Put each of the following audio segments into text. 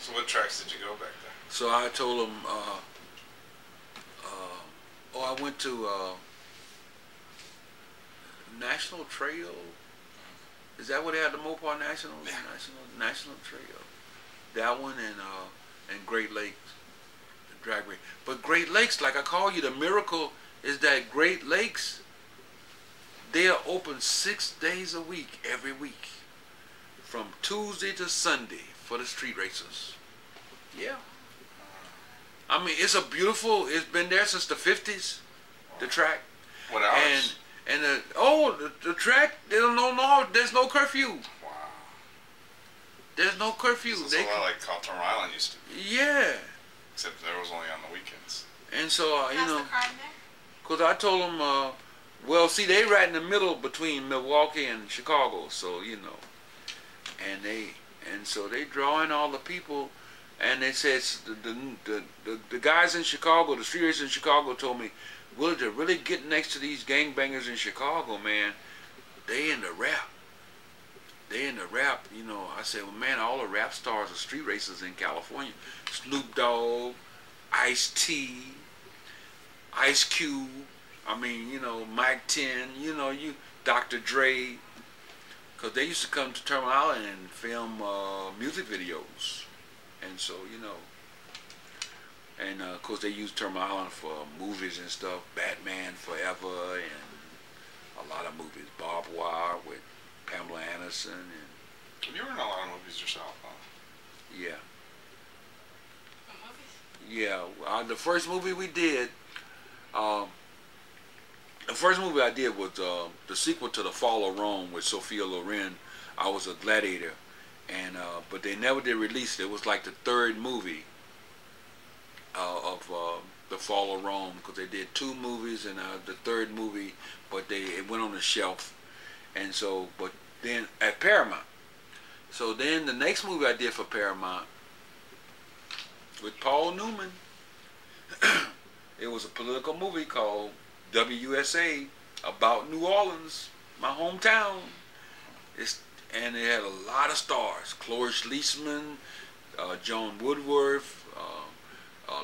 So what tracks did you go back there? So I told him, oh, I went to National Trail. Is that what they had, the Mopar National? Yeah. National Trail. That one and Great Lakes, drag race. But Great Lakes, like I call you, the miracle is that Great Lakes, they are open 6 days a week, every week, from Tuesday to Sunday for the street racers. Yeah. I mean, it's a beautiful. It's been there since the 50s. The track. What hours? And the track. They don't know. No, there's no curfew. Wow. There's no curfew. So it's a lot like Cawthorn Island used to be. Yeah. Except there was only on the weekends. And so you How's know, the crime there? cause I told them, well, see, they right in the middle between Milwaukee and Chicago, so you know, and so they draw in all the people. And they said the guys in Chicago, the street racers in Chicago told me, Willie, to really get next to these gangbangers in Chicago, man, they in the rap. They in the rap, you know. I said, well, man, all the rap stars are street racers in California. Snoop Dogg, Ice-T, Ice Cube, I mean, you know, Mike 10, you know, Dr. Dre. Because they used to come to Terminal Island and film music videos. And so, you know, and of course they use Terminal Island for movies and stuff, Batman Forever and a lot of movies, Barbed Wire with Pamela Anderson. And you were in a lot of movies yourself, huh? Yeah. Yeah, the first movie we did, the first movie I did was the sequel to The Fall of Rome with Sophia Loren. I was a gladiator. And but they never did release it. It was like the third movie of The Fall of Rome, because they did 2 movies and the third movie, but it went on the shelf. And so, but then at Paramount. So then the next movie I did for Paramount with Paul Newman, it was a political movie called WUSA, about New Orleans, my hometown. And it had a lot of stars: Cloris Leachman, Joan Woodworth,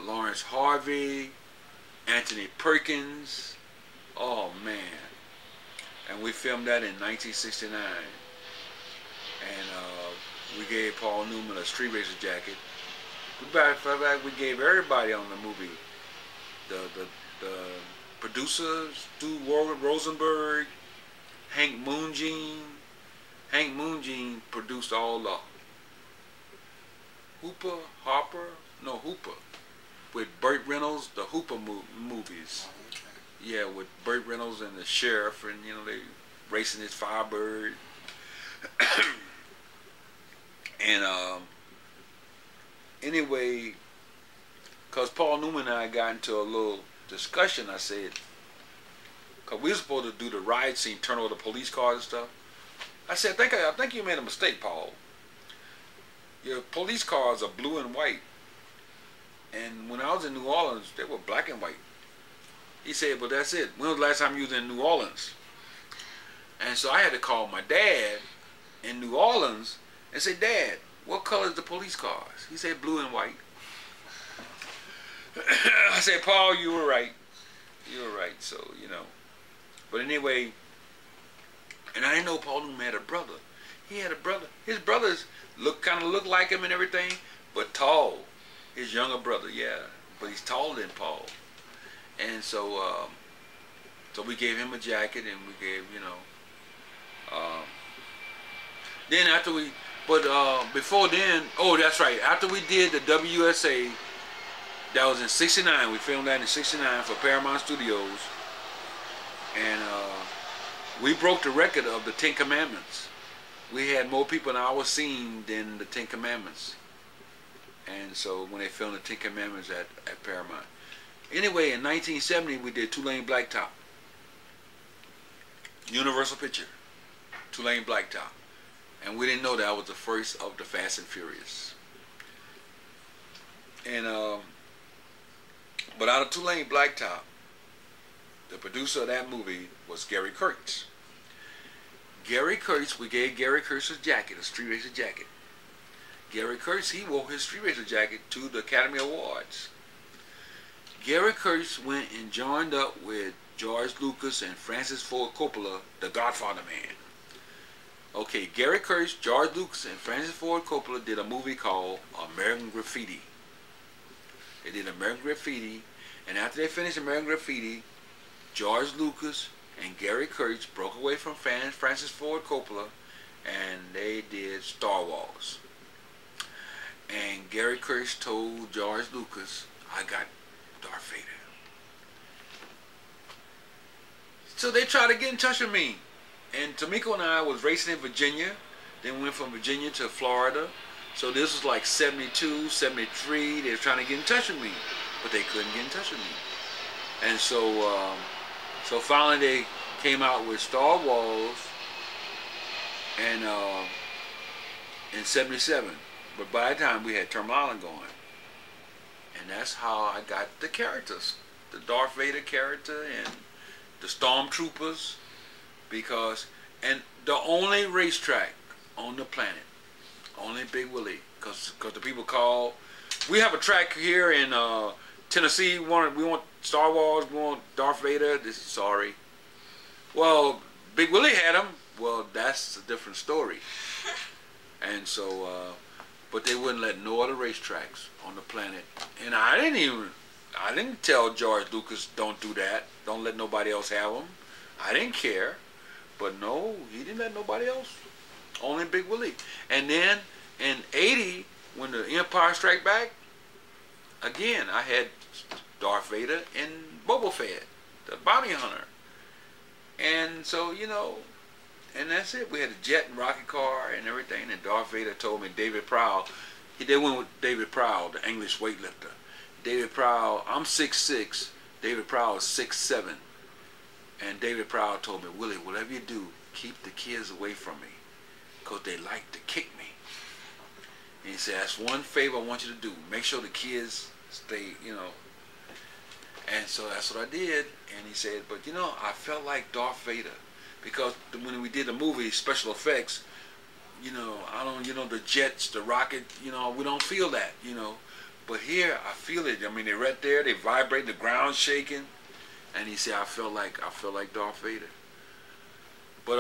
Lawrence Harvey, Anthony Perkins. Oh man! And we filmed that in 1969. And we gave Paul Newman a street racer jacket. We gave everybody on the movie. The producers, Stu Rosenberg, Hank Moonjean. Hank Moonjean produced all the Hooper with Burt Reynolds, the Hooper movies. Oh, okay. Yeah, with Burt Reynolds and the sheriff, and you know, they racing his Firebird. And anyway, cause Paul Newman and I got into a little discussion, I said, cause we were supposed to do the ride scene, turn over the police cars and stuff. I said, I think you made a mistake, Paul. Your police cars are blue and white. And when I was in New Orleans, they were black and white. He said, but that's it. When was the last time you was in New Orleans? And so I had to call my dad in New Orleans and say, Dad, what color is the police cars? He said, blue and white. I said, Paul, you were right. You were right. So, you know. But anyway, and I didn't know Paul Newman had a brother. He had a brother. His brothers kind of look like him and everything, but tall. His younger brother, yeah, but he's taller than Paul. And so, so we gave him a jacket, and we gave, you know. Then after we, but before then, oh, that's right. After we did the WUSA, that was in '69. We filmed that in '69 for Paramount Studios, and we broke the record of the 10 Commandments. We had more people in our scene than the 10 Commandments. And so when they filmed the 10 Commandments at Paramount. Anyway, in 1970, we did 2-Lane Blacktop. Universal picture. 2-Lane Blacktop. And we didn't know that was the first of the Fast and Furious. And, but out of 2-Lane Blacktop, the producer of that movie was Gary Kurtz. Gary Kurtz, we gave Gary Kurtz a jacket, a street racer jacket. Gary Kurtz, he wore his street racer jacket to the Academy Awards. Gary Kurtz went and joined up with George Lucas and Francis Ford Coppola, the Godfather man. Okay, Gary Kurtz, George Lucas, and Francis Ford Coppola did a movie called American Graffiti. They did American Graffiti, and after they finished American Graffiti, George Lucas and Gary Kurtz broke away from Francis Ford Coppola, and they did Star Wars. And Gary Kurtz told George Lucas, I got Darth Vader. So they tried to get in touch with me. And Tamiko and I was racing in Virginia. Then we went from Virginia to Florida. So this was like 72, 73. They were trying to get in touch with me. But they couldn't get in touch with me. And so so finally they came out with Star Wars and in 77. But by the time we had Terminal Island going. And that's how I got the characters. The Darth Vader character and the Stormtroopers. Because, and the only racetrack on the planet, only Big Willie, because the people call, we have a track here in Tennessee, we want Star Wars, we want Darth Vader, this is sorry. Well, Big Willie had them, well, that's a different story. And so, but they wouldn't let no other racetracks on the planet. And I didn't tell George Lucas, don't do that, don't let nobody else have them. I didn't care. But no, he didn't let nobody else. Only Big Willie. And then in 80, when the Empire Strike Back, again, I had Darth Vader and Boba Fett, the bounty hunter. And so, you know, and that's it. We had a jet and rocket car and everything. And Darth Vader told me, David Prowl, they went with David Prowl, the English weightlifter. David Prowl, I'm 6'6", David Prowl is 6'7". And David Prowl told me, Willie, whatever you do, keep the kids away from me, because they like to kick me. And he said, that's one favor I want you to do. Make sure the kids stay, you know. And so that's what I did. And he said, but you know, I felt like Darth Vader. Because when we did the movie, special effects, you know, the jets, the rocket, you know, we don't feel that, you know. But here, I feel it. I mean, they're right there, they vibrate, the ground's shaking. And he said, I feel like Darth Vader. But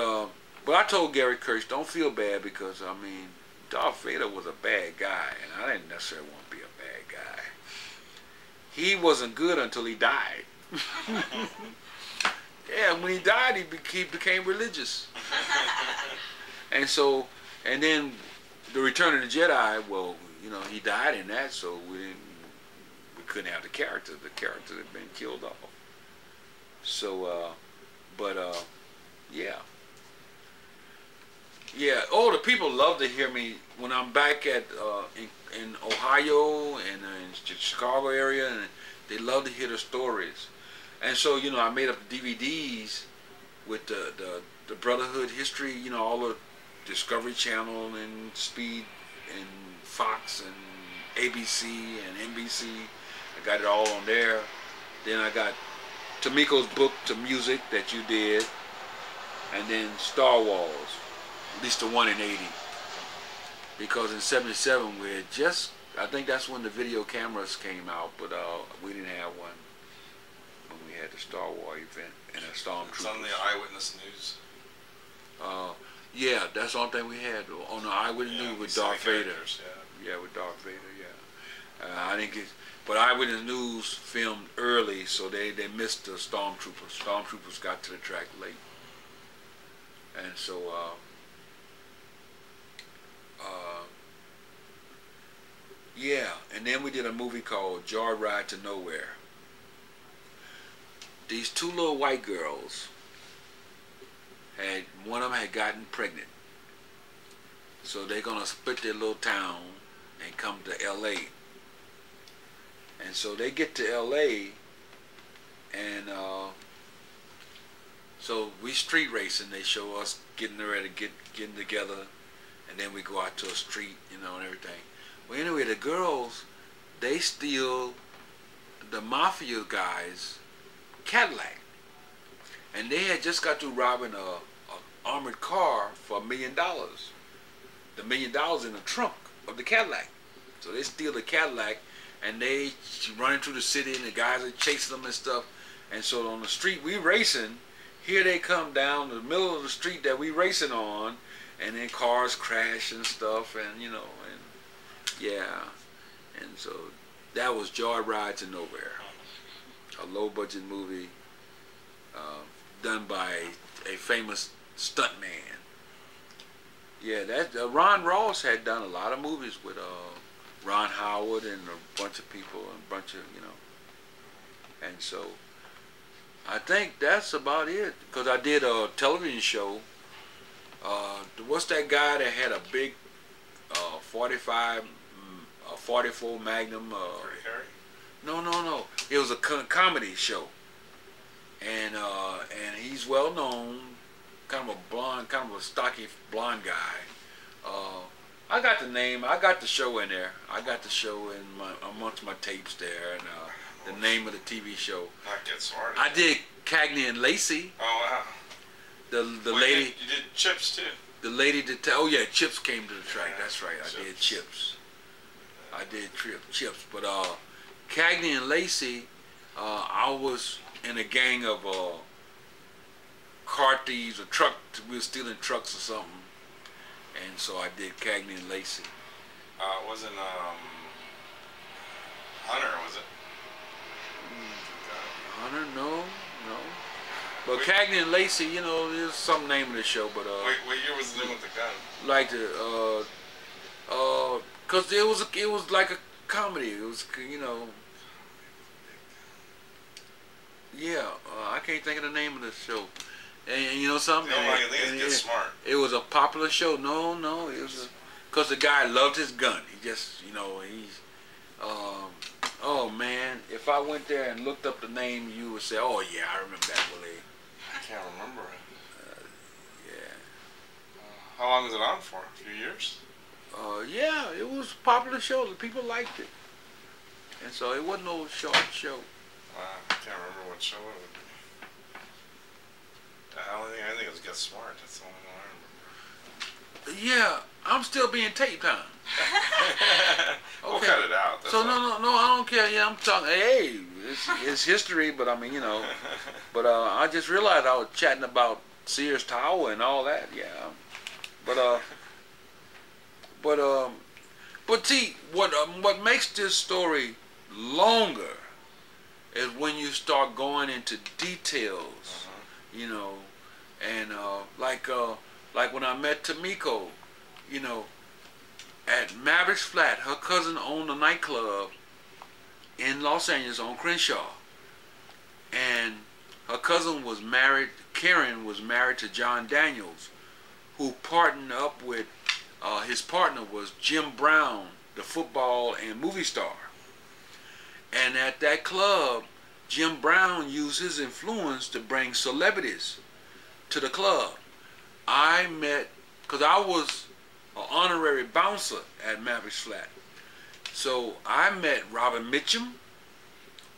I told Gary Kurtz, don't feel bad, because I mean, Darth Vader was a bad guy, and I didn't necessarily want to be a bad guy. He wasn't good until he died. Yeah, when he died, he became religious. And so, and then the Return of the Jedi, well, you know, he died in that, so we couldn't have the character. The character had been killed off. So, yeah. Yeah, oh, the people love to hear me when I'm back at in Ohio and in the Chicago area, and they love to hear the stories. And so, you know, I made up DVDs with the Brotherhood history, you know, all the Discovery Channel and Speed and Fox and ABC and NBC. I got it all on there. Then I got Tamiko's book to music that you did, and then Star Wars, at least the one in 80. Because in 77 we had just, I think that's when the video cameras came out, but we didn't have one when we had the Star Wars event and the Stormtroopers. It's on the Eyewitness News. Yeah, that's the only thing we had on the Eyewitness News with Darth Vader. Yeah, with Darth Vader, yeah. I didn't get, but Eyewitness News filmed early, so they missed the Stormtroopers. Stormtroopers got to the track late. And so, yeah, and then we did a movie called Joyride to Nowhere. These two little white girls one of them had gotten pregnant. So they're going to split their little town and come to LA. And so they get to LA, and so we street racing. They show us getting ready to getting together, and then we go out to a street, you know, and everything. Well, anyway, the girls, they steal the mafia guys' Cadillac, and they had just got through robbing a armored car for $1 million. The $1 million in the trunk. of the Cadillac. So they steal the Cadillac, and they running through the city, and the guys are chasing them and stuff. And so on the street we racing, here they come down the middle of the street that we racing on, and then cars crash and stuff, and you know, and yeah, and so that was Joyride to Nowhere, a low-budget movie done by a famous stuntman. Yeah, that Ron Ross had done a lot of movies with Ron Howard and a bunch of people and a bunch of, you know, and so I think that's about it, because I did a television show. What's that guy that had a big 44 Magnum? No. It was a comedy show, and he's well known, kind of a blonde, kind of a stocky blonde guy. I got the name. I got the show in there. I got the show in amongst my tapes there, and the name of the TV show. Not Get Smart. I did Cagney and Lacey. Oh wow. The lady. You did Chips too. The lady that Chips came to the track. That's right. I did Chips. I did Chips. But Cagney and Lacey, I was in a gang of car thieves or truck. We were stealing trucks or something, and so I did Cagney and Lacey. It wasn't Hunter, was it? Hunter, no. But Cagney and Lacey, you know, there's some name of the show, but what year was the name with the gun? Like the cause it was like a comedy. It was, you know, yeah. I can't think of the name of the show. And you know something? I think it's Get Smart. It was a popular show. No, it was cause the guy loved his gun. He just, you know, he's. Oh man, if I went there and looked up the name, you would say, "Oh yeah, I remember that, Willie." I can't remember it. Yeah. How long was it on for? A few years? Yeah, it was a popular show. The people liked it, and so it wasn't no short show. I can't remember what show it would be. I think it was Get Smart. That's the only one I remember. Yeah, I'm still being taped, huh? We'll cut it out. That's so all. no, I don't care. Yeah, I'm talking. Hey, it's history, but I mean, you know. But I just realized I was chatting about Sears Tower and all that. Yeah, but see, what makes this story longer is when you start going into details, you know, and like when I met Tamiko, you know. At Mavericks Flat, her cousin owned a nightclub in Los Angeles on Crenshaw, and her cousin was married. Karen was married to John Daniels, who partnered up with his partner was Jim Brown, the football and movie star. And at that club, Jim Brown used his influence to bring celebrities to the club. I met, because I was an honorary bouncer at Mavericks Flat. So I met Robert Mitchum,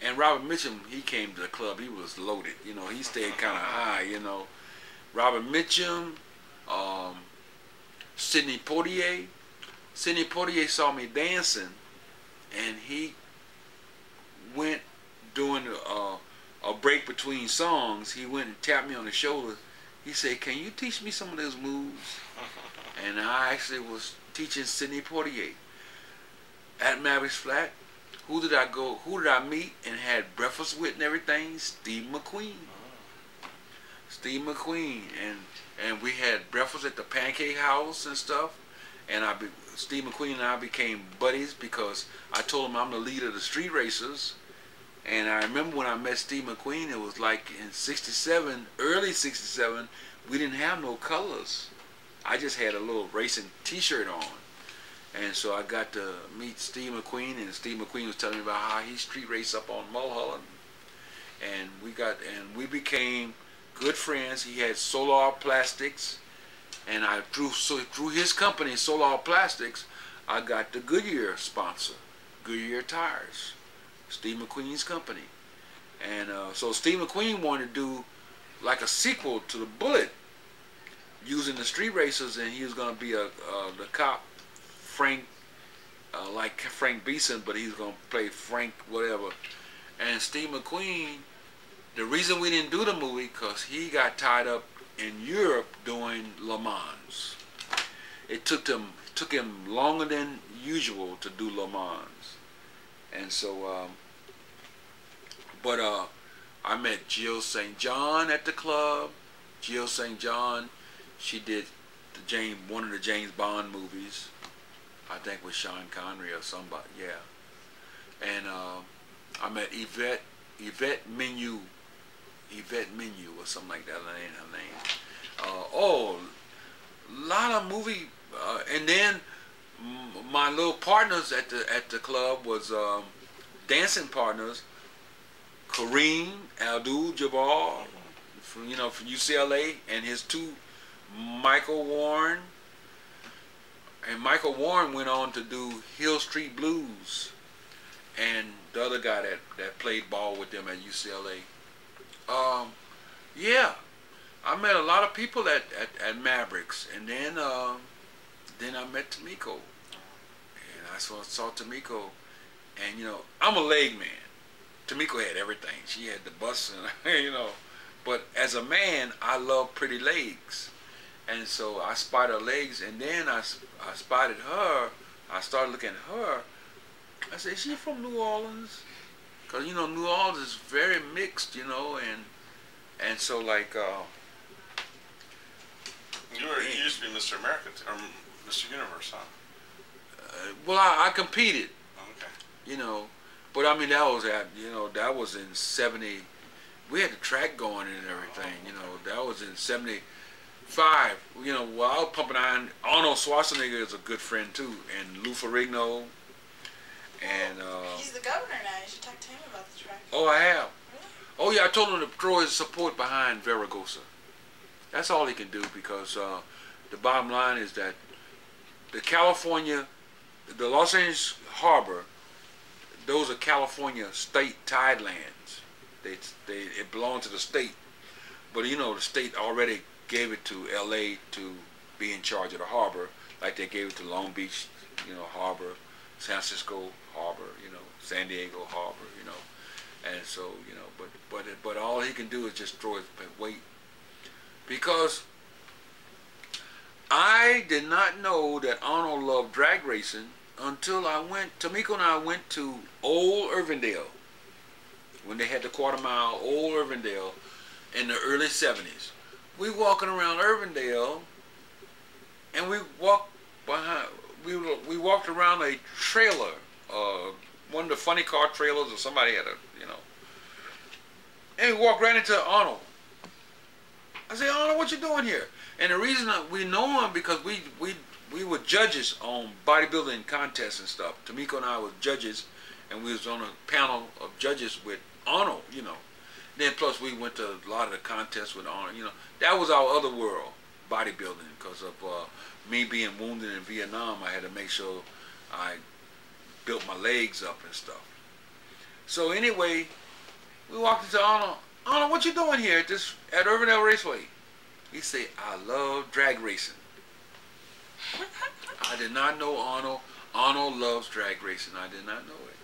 and Robert Mitchum, he came to the club, he was loaded, you know, he stayed kind of high, you know. Robert Mitchum, Sidney Poitier. Sidney Poitier saw me dancing, and he went during a break between songs, he went and tapped me on the shoulder. He said, "Can you teach me some of those moves?" And I actually was teaching Sidney Poitier at Mavericks Flat. Who did I meet and had breakfast with and everything? Steve McQueen. Steve McQueen. And we had breakfast at the Pancake House and stuff. And Steve McQueen and I became buddies because I told him I'm the leader of the Street Racers. And I remember when I met Steve McQueen, it was like in '67, early '67, we didn't have no colors. I just had a little racing t-shirt on. And so I got to meet Steve McQueen, and Steve McQueen was telling me about how he street raced up on Mulholland. And we became good friends. He had Solar Plastics, and through his company, Solar Plastics, I got the Goodyear sponsor, Goodyear Tires, Steve McQueen's company. And so Steve McQueen wanted to do like a sequel to the Bullet, using the Street Racers, and he was going to be the cop, Frank like Frank Beeson, but he's gonna play Frank whatever. And Steve McQueen, the reason we didn't do the movie because he got tied up in Europe doing Le Mans. It took him longer than usual to do Le Mans, and so but I met Jill St. John at the club. Jill St. John, she did one of the James Bond movies, I think with Sean Connery or somebody, yeah. And I met Yvette Menu or something like that, her name. Oh, a lot of movie, and then my little partners at the club was dancing partners. Kareem Abdul-Jabbar, from UCLA, and his two, Michael Warren. And Michael Warren went on to do Hill Street Blues, and the other guy that played ball with them at UCLA. Yeah, I met a lot of people at Mavericks, and then I met Tamiko, and I saw Tamiko, and I'm a leg man. Tamiko had everything. She had the bus, and but as a man, I love pretty legs, and so I spotted her legs, and then I spotted her. I started looking at her. I said, "Is she from New Orleans?" Because New Orleans is very mixed, and so like. You used to be Mr. America or Mr. Universe, huh? Well, I competed. Okay. But I mean that was in '70. We had the track going and everything. That was in '75. While I was pumping iron, Arnold Schwarzenegger is a good friend too, and Lou Ferrigno. And he's the governor now. You should talk to him about the track. Oh, I have. Really? Oh yeah, I told him to throw his support behind Verragosa. That's all he can do, because the bottom line is that the Los Angeles Harbor, those are California state tide lands. It belonged to the state, but the state already gave it to L.A. to be in charge of the harbor, like they gave it to Long Beach, harbor, San Francisco harbor, San Diego harbor, and so but all he can do is just throw his weight, because I did not know that Arnold loved drag racing until Tamiko and I went to Old Irvindale, when they had the quarter mile, Old Irvindale, in the early 70s. We walking around Irvindale, and we walked around a trailer, one of the funny car trailers, or somebody had and we walked right into Arnold. I said, "Arnold, what you doing here?" And the reason we know him, because we were judges on bodybuilding contests and stuff. Tamiko and I were judges, and we was on a panel of judges with Arnold, Then plus we went to a lot of the contests with Arnold, That was our other world, bodybuilding, because of me being wounded in Vietnam. I had to make sure I built my legs up and stuff. So anyway, we walked into Arnold. "Arnold, what you doing here at Irvindale Raceway?" He said, "I love drag racing." I did not know Arnold. Arnold loves drag racing. I did not know it.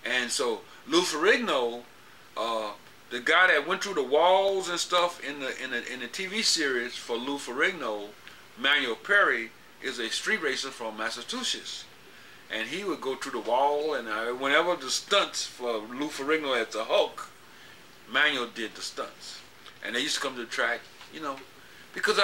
And so Lou Ferrigno, the guy that went through the walls and stuff in the TV series for Lou Ferrigno, Manuel Perry, is a street racer from Massachusetts, and he would go through the wall, and whenever the stunts for Lou Ferrigno as the Hulk, Manuel did the stunts, and they used to come to the track, because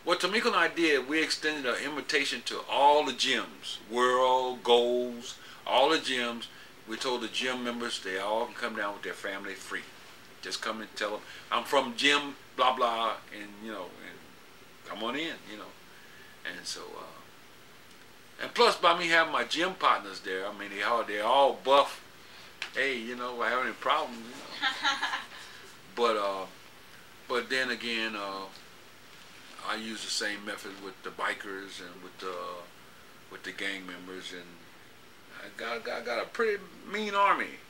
what Tamiko and I did, we extended an invitation to all the gyms, World, Goals, all the gyms. We told the gym members they all can come down with their family free. Just come and tell them, "I'm from gym blah blah," and and come on in, And so, and plus by me having my gym partners there, I mean they're all buff. Hey, I have any problems, But then again, I use the same method with the bikers and with the gang members, and I got a pretty mean army.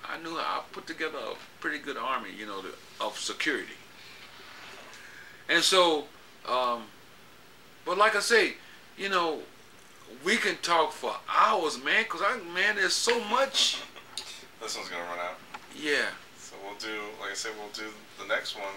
I put together a pretty good army, of security. And so, but like I say, we can talk for hours, man. Cause man, there's so much. This one's gonna run out. Yeah. So we'll do, like I said, we'll do the next one